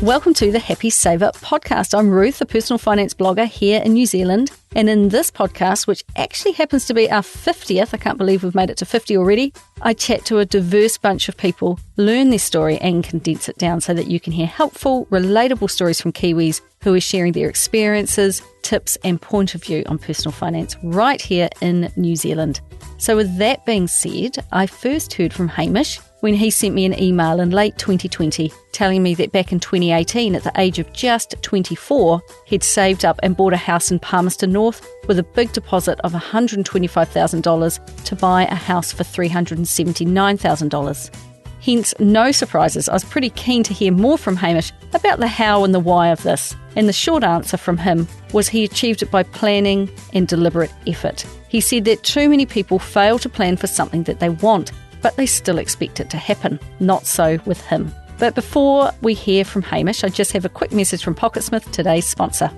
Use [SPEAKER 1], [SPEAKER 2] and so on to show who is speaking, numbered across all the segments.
[SPEAKER 1] Welcome to the Happy Saver podcast. I'm Ruth, a personal finance blogger here in New Zealand. And in this podcast, which actually happens to be our 50th, I can't believe we've made it to 50 already, I chat to a diverse bunch of people, learn their story and condense it down so that you can hear helpful, relatable stories from Kiwis who are sharing their experiences, tips and point of view on personal finance right here in New Zealand. So with that being said, I first heard from Hamish when he sent me an email in late 2020 telling me that back in 2018, at the age of just 24, he'd saved up and bought a house in Palmerston North with a big deposit of $125,000 to buy a house for $379,000. Hence, no surprises, I was pretty keen to hear more from Hamish about the how and the why of this. And the short answer from him was he achieved it by planning and deliberate effort. He said that too many people fail to plan for something that they want, but they still expect it to happen. Not so with him. But before we hear from Hamish, I just have a quick message from Pocketsmith, today's sponsor.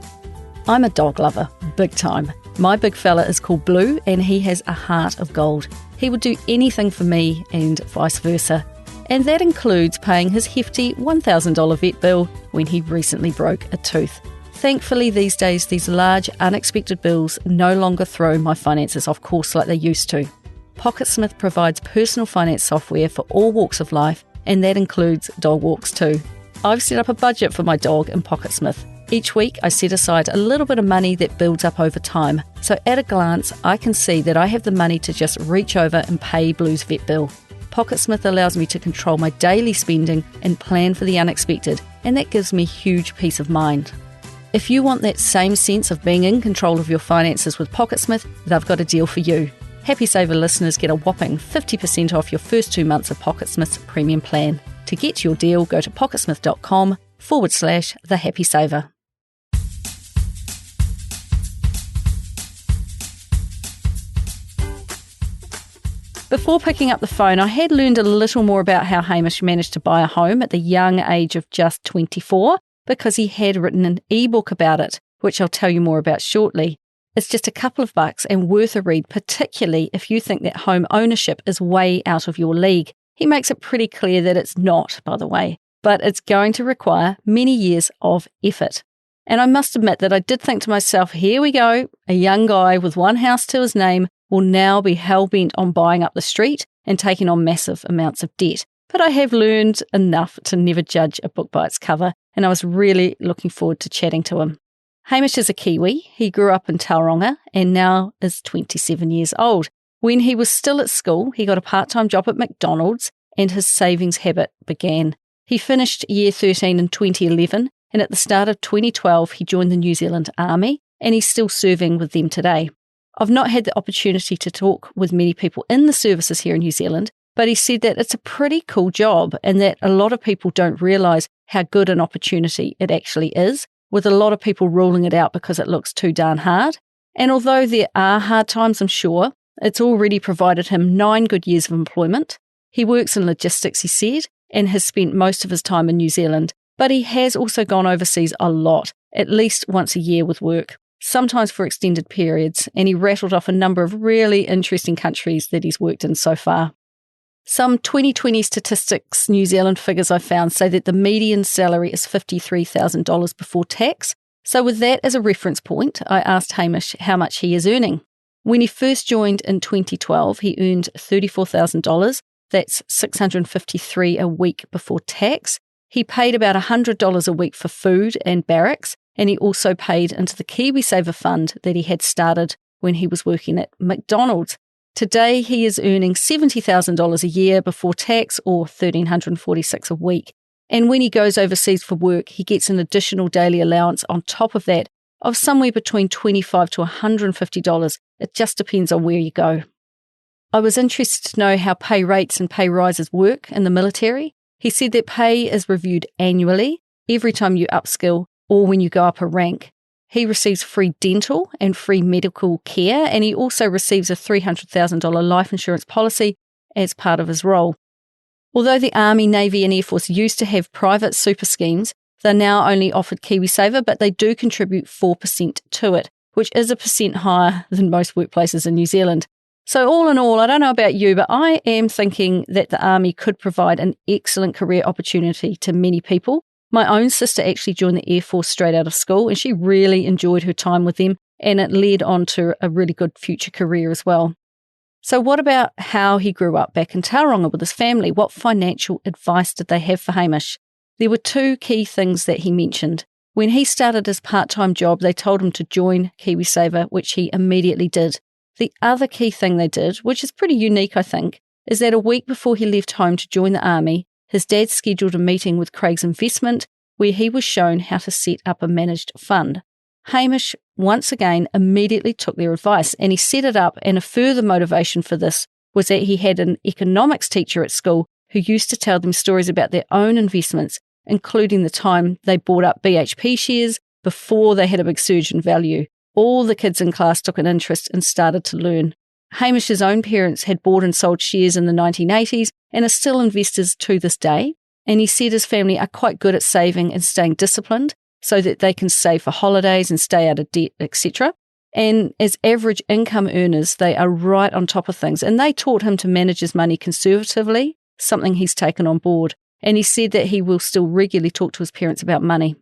[SPEAKER 1] I'm a dog lover, big time. My big fella is called Blue and he has a heart of gold. He would do anything for me and vice versa. And that includes paying his hefty $1,000 vet bill when he recently broke a tooth. Thankfully these days, these large unexpected bills no longer throw my finances off course like they used to. Pocketsmith provides personal finance software for all walks of life, and that includes dog walks too. I've set up a budget for my dog in Pocketsmith. Each week I set aside a little bit of money that builds up over time, so at a glance I can see that I have the money to just reach over and pay Blue's vet bill. Pocketsmith allows me to control my daily spending and plan for the unexpected, and that gives me huge peace of mind. If you want that same sense of being in control of your finances with Pocketsmith, they've got a deal for you. Happy Saver listeners get a whopping 50% off your first 2 months of Pocketsmith's premium plan. To get your deal, go to pocketsmith.com/thehappysaver. Before picking up the phone, I had learned a little more about how Hamish managed to buy a home at the young age of just 24 because he had written an ebook about it, which I'll tell you more about shortly. It's just a couple of bucks and worth a read, particularly if you think that home ownership is way out of your league. He makes it pretty clear that it's not, by the way, but it's going to require many years of effort. And I must admit that I did think to myself, here we go, a young guy with one house to his name will now be hell-bent on buying up the street and taking on massive amounts of debt. But I have learned enough to never judge a book by its cover, and I was really looking forward to chatting to him. Hamish is a Kiwi. He grew up in Tauranga and now is 27 years old. When he was still at school, he got a part-time job at McDonald's and his savings habit began. He finished year 13 in 2011 and at the start of 2012 he joined the New Zealand Army and he's still serving with them today. I've not had the opportunity to talk with many people in the services here in New Zealand, but he said that it's a pretty cool job and that a lot of people don't realise how good an opportunity it actually is, with a lot of people ruling it out because it looks too darn hard. And although there are hard times, I'm sure, it's already provided him 9 good years of employment. He works in logistics, he said, and has spent most of his time in New Zealand, but he has also gone overseas a lot, at least once a year with work, sometimes for extended periods, and he rattled off a number of really interesting countries that he's worked in so far. Some 2020 Statistics New Zealand figures I found say that the median salary is $53,000 before tax. So with that as a reference point, I asked Hamish how much he is earning. When he first joined in 2012, he earned $34,000. That's $653 a week before tax. He paid about $100 a week for food and barracks, and he also paid into the KiwiSaver fund that he had started when he was working at McDonald's. Today, he is earning $70,000 a year before tax, or $1,346 a week. And when he goes overseas for work, he gets an additional daily allowance on top of that of somewhere between $25 to $150. It just depends on where you go. I was interested to know how pay rates and pay rises work in the military. He said that pay is reviewed annually, every time you upskill or when you go up a rank. He receives free dental and free medical care, and he also receives a $300,000 life insurance policy as part of his role. Although the Army, Navy and Air Force used to have private super schemes, they're now only offered KiwiSaver, but they do contribute 4% to it, which is a percent higher than most workplaces in New Zealand. So all in all, I don't know about you, but I am thinking that the Army could provide an excellent career opportunity to many people, My own sister actually joined the Air Force straight out of school, and she really enjoyed her time with them, and it led on to a really good future career as well. So what about how he grew up back in Tauranga with his family? What financial advice did they have for Hamish? There were two key things that he mentioned. When he started his part-time job, they told him to join KiwiSaver, which he immediately did. The other key thing they did, which is pretty unique, I think, is that a week before he left home to join the army, his dad scheduled a meeting with Craig's Investment where he was shown how to set up a managed fund. Hamish, once again, immediately took their advice and he set it up, and a further motivation for this was that he had an economics teacher at school who used to tell them stories about their own investments, including the time they bought up BHP shares before they had a big surge in value. All the kids in class took an interest and started to learn. Hamish's own parents had bought and sold shares in the 1980s and are still investors to this day, and he said his family are quite good at saving and staying disciplined so that they can save for holidays and stay out of debt, etc. And as average income earners, they are right on top of things, and they taught him to manage his money conservatively, something he's taken on board. And he said that he will still regularly talk to his parents about money.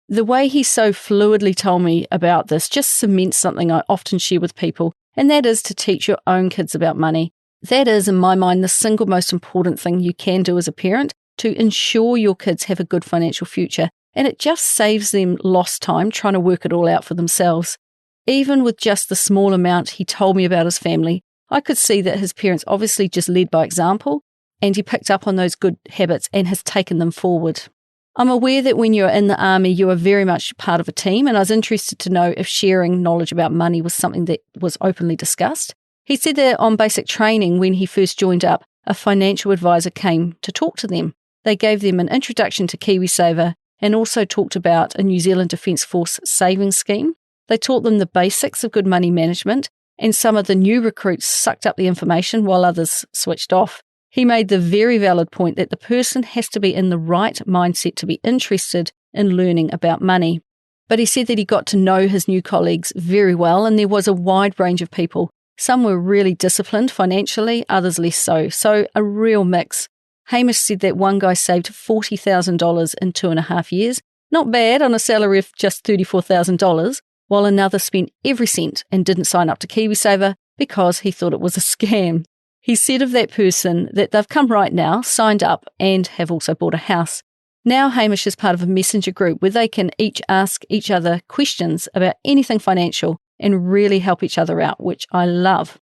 [SPEAKER 1] The way he so fluidly told me about this just cements something I often share with people, and that is to teach your own kids about money. That is, in my mind, the single most important thing you can do as a parent to ensure your kids have a good financial future, and it just saves them lost time trying to work it all out for themselves. Even with just the small amount he told me about his family, I could see that his parents obviously just led by example, and he picked up on those good habits and has taken them forward. I'm aware that when you're in the army, you are very much part of a team, and I was interested to know if sharing knowledge about money was something that was openly discussed. He said that on basic training, when he first joined up, a financial advisor came to talk to them. They gave them an introduction to KiwiSaver and also talked about a New Zealand Defence Force savings scheme. They taught them the basics of good money management, and some of the new recruits sucked up the information while others switched off. He made the very valid point that the person has to be in the right mindset to be interested in learning about money. But he said that he got to know his new colleagues very well, and there was a wide range of people. Some were really disciplined financially, others less so. So a real mix. Hamish said that one guy saved $40,000 in 2.5 years, not bad on a salary of just $34,000, while another spent every cent and didn't sign up to KiwiSaver because he thought it was a scam. He said of that person that they've come right now, signed up, and have also bought a house. Now Hamish is part of a messenger group where they can each ask each other questions about anything financial and really help each other out, which I love.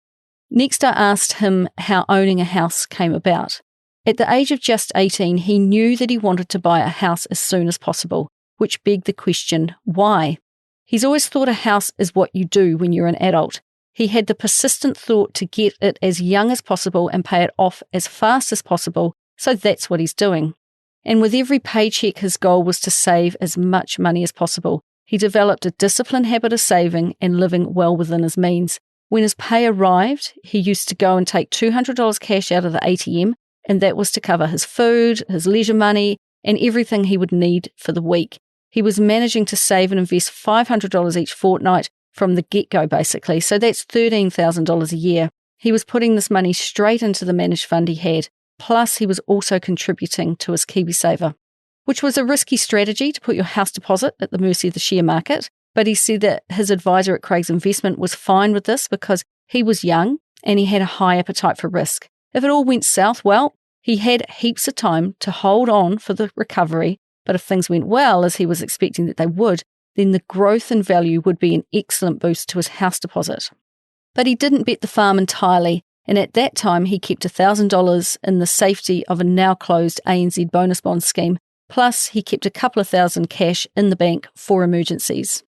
[SPEAKER 1] Next, I asked him how owning a house came about. At the age of just 18, he knew that he wanted to buy a house as soon as possible, which begged the question, why? He's always thought a house is what you do when you're an adult. He had the persistent thought to get it as young as possible and pay it off as fast as possible, so that's what he's doing. And with every paycheck, his goal was to save as much money as possible. He developed a disciplined habit of saving and living well within his means. When his pay arrived, he used to go and take $200 cash out of the ATM, and that was to cover his food, his leisure money, and everything he would need for the week. He was managing to save and invest $500 each fortnight from the get-go, basically. So that's $13,000 a year. He was putting this money straight into the managed fund he had. Plus, he was also contributing to his KiwiSaver, which was a risky strategy to put your house deposit at the mercy of the share market. But he said that his advisor at Craig's Investment was fine with this because he was young and he had a high appetite for risk. If it all went south, well, he had heaps of time to hold on for the recovery. But if things went well, as he was expecting that they would, then the growth in value would be an excellent boost to his house deposit. But he didn't bet the farm entirely, and at that time he kept $1,000 in the safety of a now closed ANZ bonus bond scheme, plus he kept a couple of thousand cash in the bank for emergencies.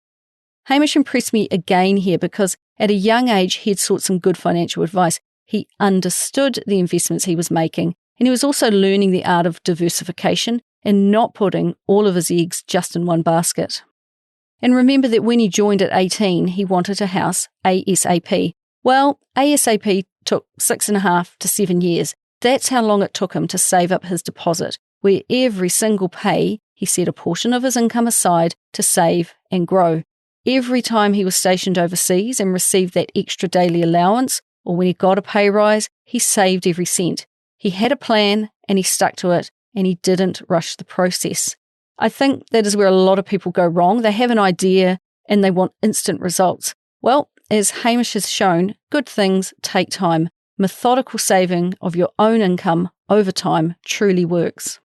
[SPEAKER 1] Hamish impressed me again here because at a young age he had sought some good financial advice. He understood the investments he was making, and he was also learning the art of diversification and not putting all of his eggs just in one basket. And remember that when he joined at 18, he wanted a house ASAP. Well, ASAP took 6.5 to 7 years. That's how long it took him to save up his deposit, where every single pay he set a portion of his income aside to save and grow. Every time he was stationed overseas and received that extra daily allowance, or when he got a pay rise, he saved every cent. He had a plan and he stuck to it, and he didn't rush the process. I think that is where a lot of people go wrong. They have an idea and they want instant results. Well, as Hamish has shown, good things take time. Methodical saving of your own income over time truly works.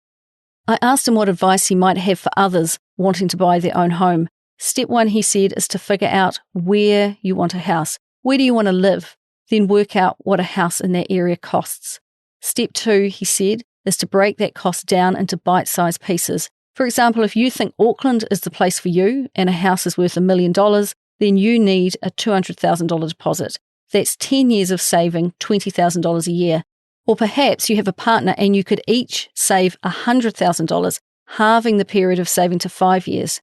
[SPEAKER 1] I asked him what advice he might have for others wanting to buy their own home. Step 1, he said, is to figure out where you want a house. Where do you want to live? Then work out what a house in that area costs. Step 2, he said, is to break that cost down into bite-sized pieces. For example, if you think Auckland is the place for you and a house is worth $1 million, then you need a $200,000 deposit. That's 10 years of saving $20,000 a year. Or perhaps you have a partner and you could each save $100,000, halving the period of saving to 5 years.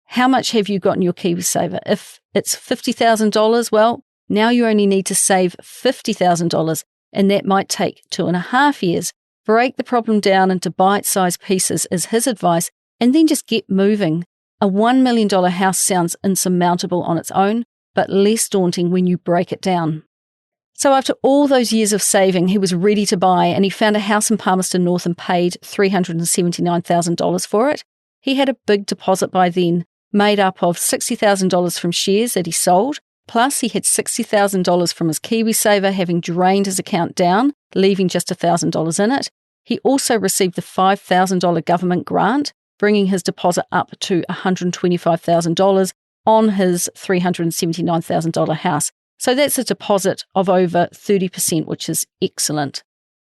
[SPEAKER 1] How much have you got in your KiwiSaver? If it's $50,000, well, now you only need to save $50,000, and that might take 2.5 years. Break the problem down into bite-sized pieces is his advice, and then just get moving. A $1 million house sounds insurmountable on its own, but less daunting when you break it down. So after all those years of saving, he was ready to buy, and he found a house in Palmerston North and paid $379,000 for it. He had a big deposit by then, made up of $60,000 from shares that he sold, plus he had $60,000 from his KiwiSaver, having drained his account down, leaving just $1,000 in it. He also received the $5,000 government grant, bringing his deposit up to $125,000 on his $379,000 house. So that's a deposit of over 30%, which is excellent.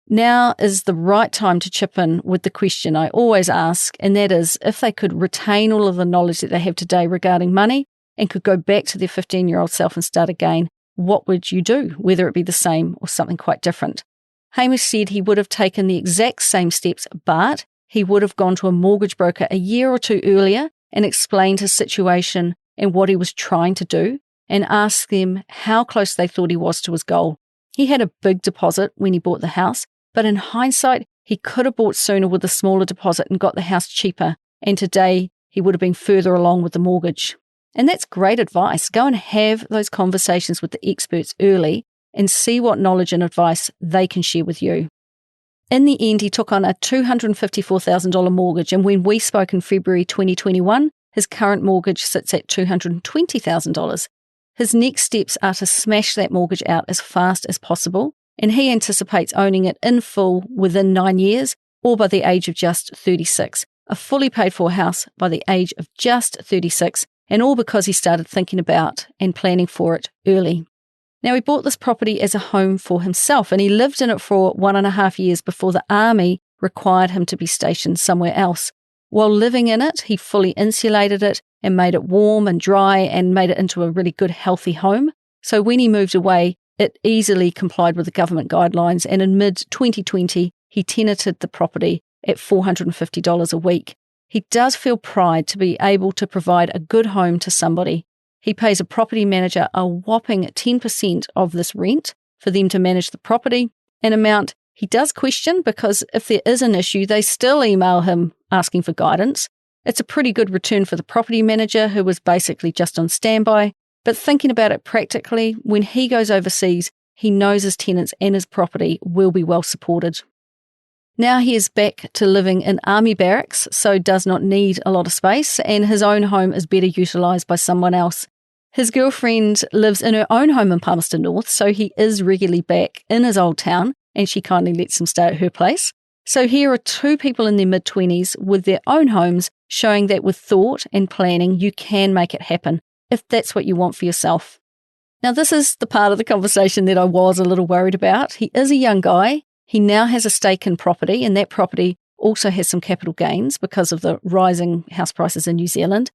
[SPEAKER 1] Now is the right time to chip in with the question I always ask, and that is, if they could retain all of the knowledge that they have today regarding money and could go back to their 15-year-old self and start again, what would you do, whether it be the same or something quite different? Hamish said he would have taken the exact same steps, but he would have gone to a mortgage broker a year or two earlier and explained his situation and what he was trying to do, and asked them how close they thought he was to his goal. He had a big deposit when he bought the house, but in hindsight, he could have bought sooner with a smaller deposit and got the house cheaper, and today he would have been further along with the mortgage. And that's great advice. Go and have those conversations with the experts early and see what knowledge and advice they can share with you. In the end, he took on a $254,000 mortgage, and when we spoke in February 2021, his current mortgage sits at $220,000. His next steps are to smash that mortgage out as fast as possible, and he anticipates owning it in full within 9 years or by the age of just 36, a fully paid for house by the age of just 36, and all because he started thinking about and planning for it early. Now, he bought this property as a home for himself, and he lived in it for 1.5 years before the army required him to be stationed somewhere else. While living in it, he fully insulated it and made it warm and dry and made it into a really good, healthy home. So when he moved away, it easily complied with the government guidelines, and in mid-2020, he tenanted the property at $450 a week. He does feel pride to be able to provide a good home to somebody. He pays a property manager a whopping 10% of this rent for them to manage the property, an amount he does question because if there is an issue, they still email him asking for guidance. It's a pretty good return for the property manager, who was basically just on standby. But thinking about it practically, when he goes overseas, he knows his tenants and his property will be well supported. Now he is back to living in army barracks, so does not need a lot of space, and his own home is better utilised by someone else. His girlfriend lives in her own home in Palmerston North, so he is regularly back in his old town, and she kindly lets him stay at her place. So here are two people in their mid-20s with their own homes, showing that with thought and planning, you can make it happen, if that's what you want for yourself. Now, this is the part of the conversation that I was a little worried about. He is a young guy. He now has a stake in property, and that property also has some capital gains because of the rising house prices in New Zealand.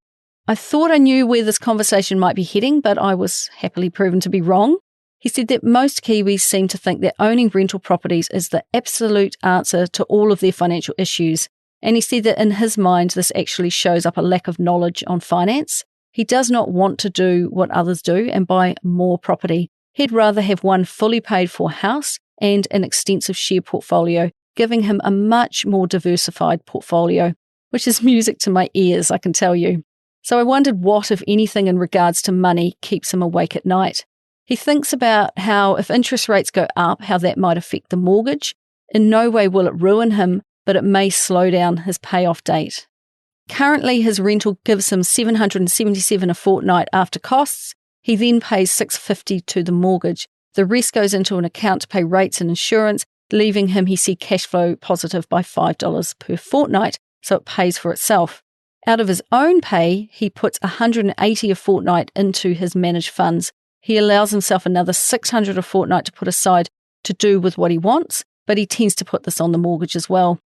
[SPEAKER 1] I thought I knew where this conversation might be heading, but I was happily proven to be wrong. He said that most Kiwis seem to think that owning rental properties is the absolute answer to all of their financial issues. And he said that in his mind, this actually shows up a lack of knowledge on finance. He does not want to do what others do and buy more property. He'd rather have one fully paid for house and an extensive share portfolio, giving him a much more diversified portfolio, which is music to my ears, I can tell you. So I wondered what, if anything, in regards to money keeps him awake at night. He thinks about how if interest rates go up, how that might affect the mortgage. In no way will it ruin him, but it may slow down his payoff date. Currently, his rental gives him $777 a fortnight after costs. He then pays $650 to the mortgage. The rest goes into an account to pay rates and insurance, leaving him, he said, cash flow positive by $5 per fortnight, so it pays for itself. Out of his own pay, he puts $180 a fortnight into his managed funds. He allows himself another $600 a fortnight to put aside to do with what he wants, but he tends to put this on the mortgage as well.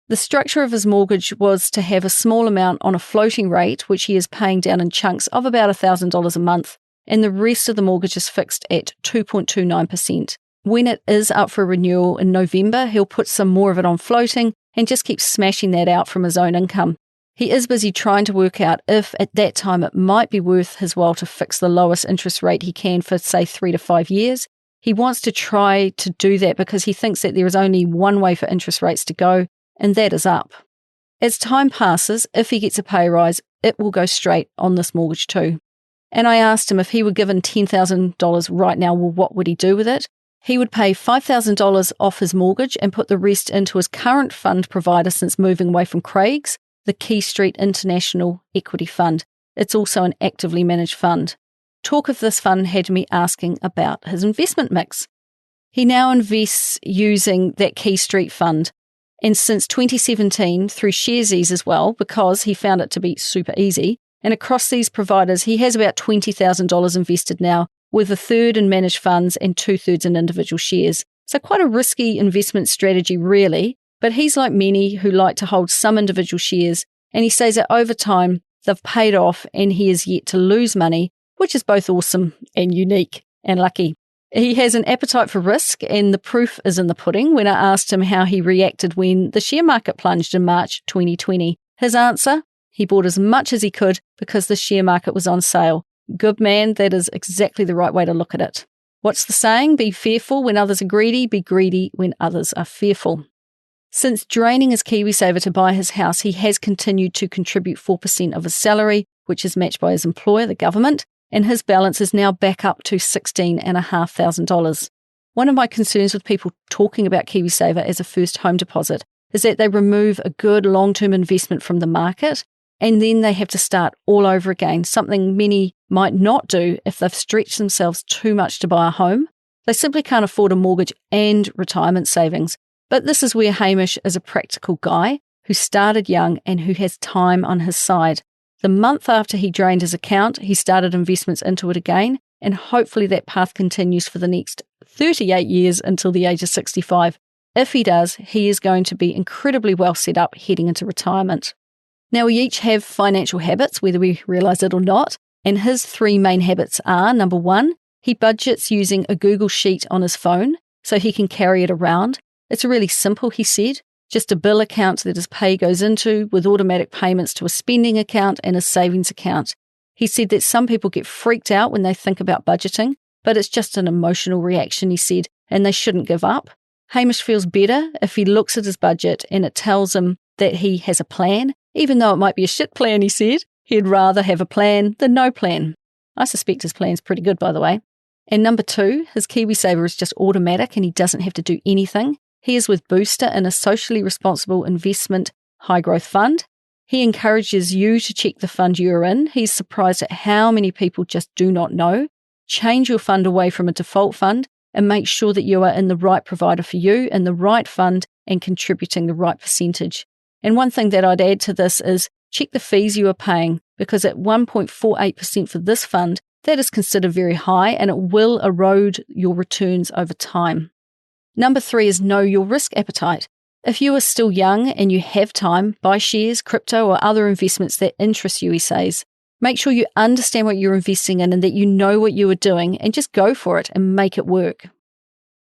[SPEAKER 1] The structure of his mortgage was to have a small amount on a floating rate, which he is paying down in chunks of about $1,000 a month, and the rest of the mortgage is fixed at 2.29%. When it is up for renewal in November, he'll put some more of it on floating and just keep smashing that out from his own income. He is busy trying to work out if at that time it might be worth his while to fix the lowest interest rate he can for, say, 3 to 5 years. He wants to try to do that because he thinks that there is only one way for interest rates to go, and that is up. As time passes, if he gets a pay rise, it will go straight on this mortgage too. And I asked him if he were given $10,000 right now, well, what would he do with it? He would pay $5,000 off his mortgage and put the rest into his current fund provider since moving away from Craig's, the Key Street International Equity Fund. It's also an actively managed fund. Talk of this fund had me asking about his investment mix. He now invests using that Key Street fund, and since 2017 through Sharesies as well, because he found it to be super easy. And across these providers, he has about $20,000 invested now, with a third in managed funds and 2/3 in individual shares. So quite a risky investment strategy, really. But he's like many who like to hold some individual shares, and he says that over time they've paid off and he is yet to lose money, which is both awesome and unique and lucky. He has an appetite for risk, and the proof is in the pudding when I asked him how he reacted when the share market plunged in March 2020. His answer? He bought as much as he could because the share market was on sale. Good man, that is exactly the right way to look at it. What's the saying? Be fearful when others are greedy, be greedy when others are fearful. Since draining his KiwiSaver to buy his house, he has continued to contribute 4% of his salary, which is matched by his employer, the government, and his balance is now back up to $16,500. One of my concerns with people talking about KiwiSaver as a first home deposit is that they remove a good long-term investment from the market, and then they have to start all over again, something many might not do if they've stretched themselves too much to buy a home. They simply can't afford a mortgage and retirement savings. But this is where Hamish is a practical guy who started young and who has time on his side. The month after he drained his account, he started investments into it again, and hopefully that path continues for the next 38 years until the age of 65. If he does, he is going to be incredibly well set up heading into retirement. Now, we each have financial habits, whether we realise it or not, and his 3 main habits are, number 1, he budgets using a Google Sheet on his phone so he can carry it around. It's really simple, he said, just a bill account that his pay goes into with automatic payments to a spending account and a savings account. He said that some people get freaked out when they think about budgeting, but it's just an emotional reaction, he said, and they shouldn't give up. Hamish feels better if he looks at his budget and it tells him that he has a plan, even though it might be a shit plan, he said. He'd rather have a plan than no plan. I suspect his plan's pretty good, by the way. And number 2, his KiwiSaver is just automatic and he doesn't have to do anything. He is with Booster in a socially responsible investment high-growth fund. He encourages you to check the fund you're in. He's surprised at how many people just do not know. Change your fund away from a default fund and make sure that you are in the right provider for you, in the right fund, and contributing the right percentage. And one thing that I'd add to this is check the fees you are paying, because at 1.48% for this fund, that is considered very high and it will erode your returns over time. Number 3 is know your risk appetite. If you are still young and you have time, buy shares, crypto, or other investments that interest you, he says. Make sure you understand what you're investing in and that you know what you are doing, and just go for it and make it work.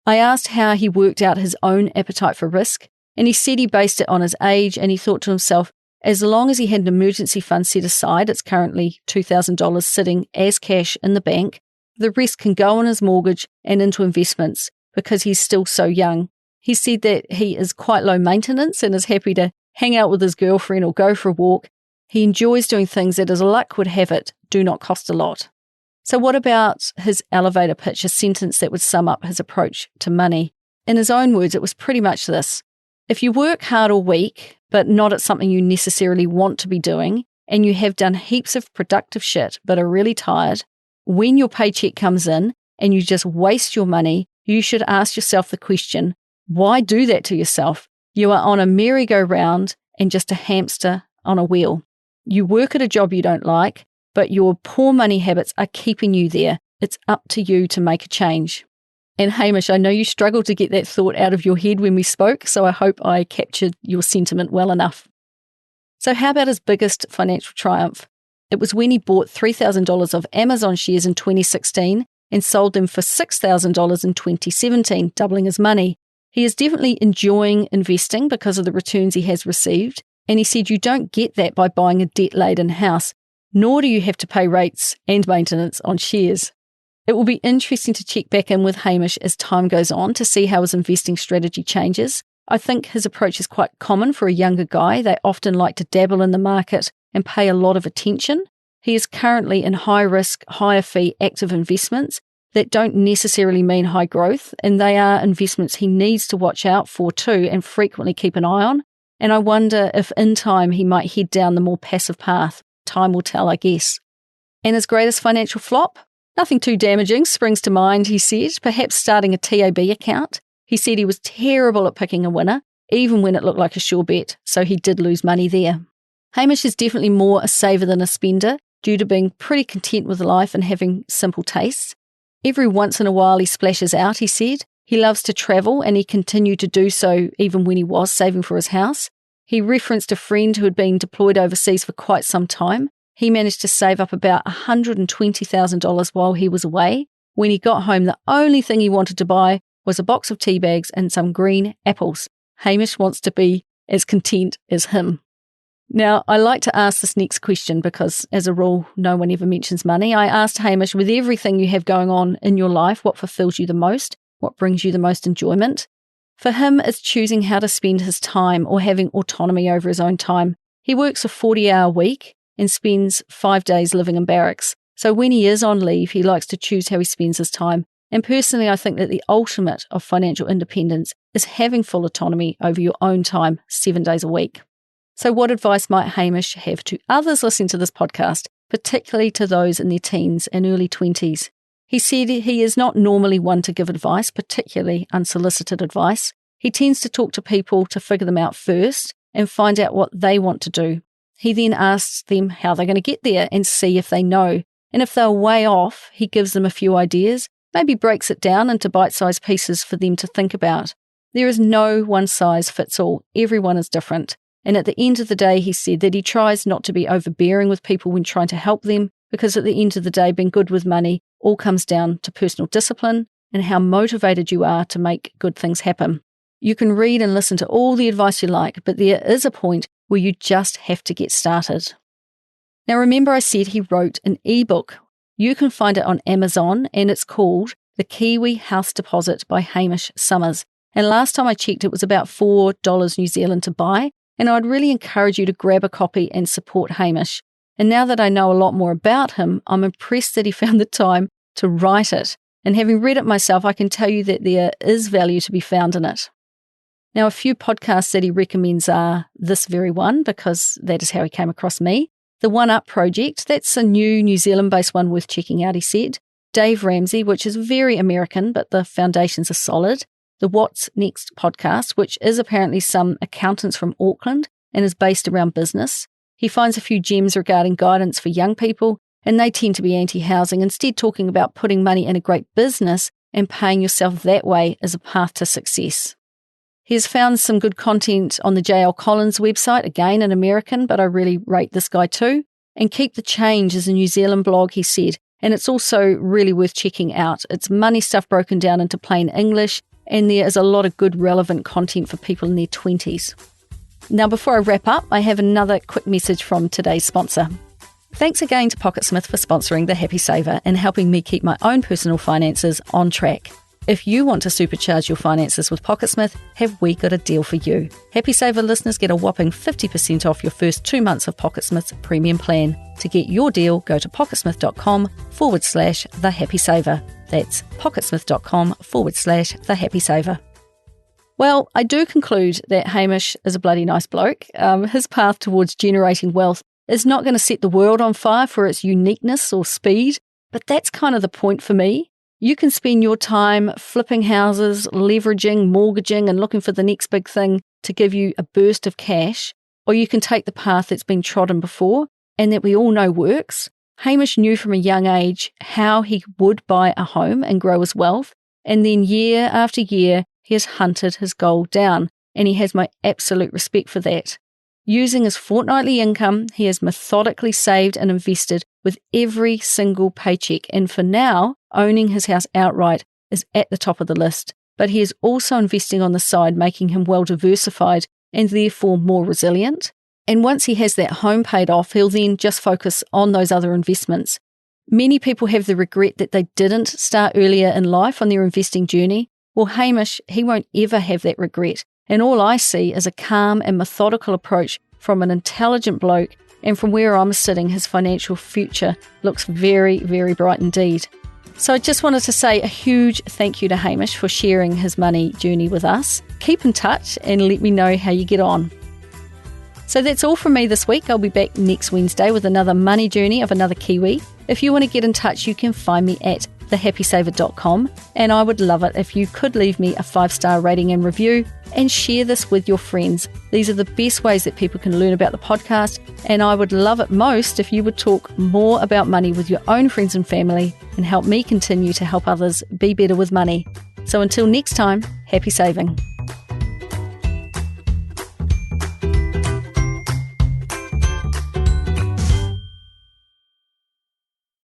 [SPEAKER 1] I asked how he worked out his own appetite for risk, and he said he based it on his age, and he thought to himself, as long as he had an emergency fund set aside, it's currently $2,000 sitting as cash in the bank, the rest can go on his mortgage and into investments because he's still so young. He said that he is quite low maintenance and is happy to hang out with his girlfriend or go for a walk. He enjoys doing things that, as luck would have it, do not cost a lot. So what about his elevator pitch, a sentence that would sum up his approach to money? In his own words, it was pretty much this. If you work hard all week, but not at something you necessarily want to be doing, and you have done heaps of productive shit but are really tired, when your paycheck comes in and you just waste your money, you should ask yourself the question, why do that to yourself? You are on a merry-go-round and just a hamster on a wheel. You work at a job you don't like, but your poor money habits are keeping you there. It's up to you to make a change. And Hamish, I know you struggled to get that thought out of your head when we spoke, so I hope I captured your sentiment well enough. So how about his biggest financial triumph? It was when he bought $3,000 of Amazon shares in 2016 and sold them for $6,000 in 2017, doubling his money. He is definitely enjoying investing because of the returns he has received, and he said you don't get that by buying a debt-laden house, nor do you have to pay rates and maintenance on shares. It will be interesting to check back in with Hamish as time goes on to see how his investing strategy changes. I think his approach is quite common for a younger guy. They often like to dabble in the market and pay a lot of attention. He is currently in high-risk, higher-fee active investments that don't necessarily mean high growth, and they are investments he needs to watch out for too and frequently keep an eye on. And I wonder if in time he might head down the more passive path. Time will tell, I guess. And his greatest financial flop? Nothing too damaging springs to mind, he said, perhaps starting a TAB account. He said he was terrible at picking a winner, even when it looked like a sure bet, so he did lose money there. Hamish is definitely more a saver than a spender, due to being pretty content with life and having simple tastes. Every once in a while he splashes out, he said. He loves to travel, and he continued to do so even when he was saving for his house. He referenced a friend who had been deployed overseas for quite some time. He managed to save up about $120,000 while he was away. When he got home, the only thing he wanted to buy was a box of tea bags and some green apples. Hamish wants to be as content as him. Now, I like to ask this next question because, as a rule, no one ever mentions money. I asked Hamish, with everything you have going on in your life, what fulfills you the most? What brings you the most enjoyment? For him, it's choosing how to spend his time or having autonomy over his own time. He works a 40-hour week and spends 5 days living in barracks. So when he is on leave, he likes to choose how he spends his time. And personally, I think that the ultimate of financial independence is having full autonomy over your own time 7 days a week. So what advice might Hamish have to others listening to this podcast, particularly to those in their teens and early 20s? He said he is not normally one to give advice, particularly unsolicited advice. He tends to talk to people to figure them out first and find out what they want to do. He then asks them how they're going to get there and see if they know. And if they're way off, he gives them a few ideas, maybe breaks it down into bite-sized pieces for them to think about. There is no one-size-fits-all. Everyone is different. And at the end of the day, he said that he tries not to be overbearing with people when trying to help them, because at the end of the day, being good with money all comes down to personal discipline and how motivated you are to make good things happen. You can read and listen to all the advice you like, but there is a point where you just have to get started. Now, remember I said he wrote an ebook. You can find it on Amazon, and it's called The Kiwi House Deposit by Hamish Summers. And last time I checked, it was about $4 New Zealand to buy, and I'd really encourage you to grab a copy and support Hamish. And now that I know a lot more about him, I'm impressed that he found the time to write it. And having read it myself, I can tell you that there is value to be found in it. Now, a few podcasts that he recommends are this very one, because that is how he came across me. The One Up Project, that's a New Zealand-based one worth checking out, he said. Dave Ramsey, which is very American, but the foundations are solid. The What's Next podcast, which is apparently some accountants from Auckland and is based around business. He finds a few gems regarding guidance for young people, and they tend to be anti-housing, instead talking about putting money in a great business and paying yourself that way as a path to success. He has found some good content on the J.L. Collins website, again an American, but I really rate this guy too. And Keep the Change is a New Zealand blog, he said, and it's also really worth checking out. It's money stuff broken down into plain English, and there is a lot of good relevant content for people in their 20s. Now, before I wrap up, I have another quick message from today's sponsor. Thanks again to Pocketsmith for sponsoring The Happy Saver and helping me keep my own personal finances on track. If you want to supercharge your finances with Pocketsmith, have we got a deal for you? Happy Saver listeners get a whopping 50% off your first 2 months of Pocketsmith's premium plan. To get your deal, go to pocketsmith.com/thehappysaver. That's pocketsmith.com/thehappysaver. Well, I do conclude that Hamish is a bloody nice bloke. His path towards generating wealth is not going to set the world on fire for its uniqueness or speed, but that's kind of the point for me. You can spend your time flipping houses, leveraging, mortgaging, and looking for the next big thing to give you a burst of cash, or you can take the path that's been trodden before and that we all know works. Hamish knew from a young age how he would buy a home and grow his wealth, and then year after year, he has hunted his goal down, and he has my absolute respect for that. Using his fortnightly income, he has methodically saved and invested with every single paycheck, and for now, owning his house outright is at the top of the list. But he is also investing on the side, making him well diversified and therefore more resilient. And once he has that home paid off, he'll then just focus on those other investments. Many people have the regret that they didn't start earlier in life on their investing journey. Well, Hamish, he won't ever have that regret. And all I see is a calm and methodical approach from an intelligent bloke, and from where I'm sitting, his financial future looks very, very bright indeed. So I just wanted to say a huge thank you to Hamish for sharing his money journey with us. Keep in touch and let me know how you get on. So that's all from me this week. I'll be back next Wednesday with another money journey of another Kiwi. If you want to get in touch, you can find me at thehappysaver.com, and I would love it if you could leave me a 5-star rating and review and share this with your friends. These are the best ways that people can learn about the podcast, and I would love it most if you would talk more about money with your own friends and family and help me continue to help others be better with money. So until next time, happy saving.